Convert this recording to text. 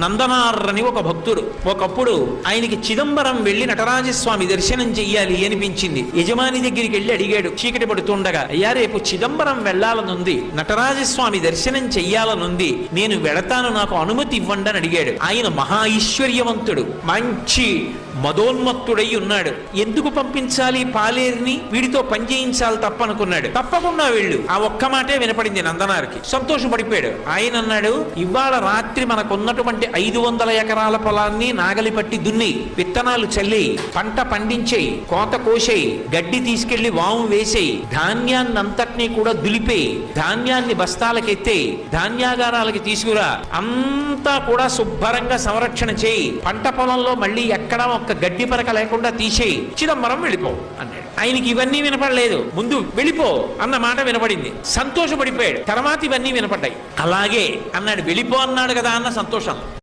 నందనార్ అని ఒక భక్తుడు. ఒకప్పుడు ఆయనకి చిదంబరం వెళ్లి నటరాజస్వామి దర్శనం చెయ్యాలి అనిపించింది. యజమాని దగ్గరికి వెళ్లి అడిగాడు చీకటి పడుతుండగా, అయ్యా రేపు చిదంబరం వెళ్లాలనుంది, నటరాజస్వామి దర్శనం చెయ్యాలనుంది, నేను వెళతాను, నాకు అనుమతి ఇవ్వండి అని అడిగాడు. ఆయన మహా ఐశ్వర్యవంతుడు, మంచి మదోన్మత్తుడై ఉన్నాడు. ఎందుకు పంపించాలి పాలేరుని, వీడితో పని చేయించాలి తప్పనుకున్నాడు. తప్పకుండా వెళ్ళు, ఆ ఒక్క మాటే వినపడింది నందనారికి. సంతోషపడిపోయాడు. ఆయన అన్నాడు, ఇవాళ రాత్రి మనకున్నటువంటి 500 ఎకరాల పొలాన్ని నాగలి పట్టి దున్ని, విత్తనాలు చల్లి, పంట పండించేయి, కోత కోసేయి, గడ్డి తీసుకెళ్లి వాము వేసేయి, ధాన్యాన్ని అంతటినీ కూడా దులిపేయి, ధాన్యాన్ని బస్తాలకెత్తేయి, ధాన్యాగారాలకి తీసుకురా, అంతా కూడా శుభ్రంగా సంరక్షణ చేయి, పంట పొలంలో మళ్ళీ ఎక్కడా ఒక్క గడ్డి పరక లేకుండా తీసేయి, చిదంబరం వెళ్ళిపో అన్నాడు. ఆయనకి ఇవన్నీ వినపడలేదు, ముందు వెళ్ళిపో అన్న మాట వినపడింది. సంతోషపడిపోయాడు. తర్వాత ఇవన్నీ వినపడ్డాయి. అలాగే అన్నాడు, వెళ్ళిపో అన్నాడు కదా అన్న సంతోషం.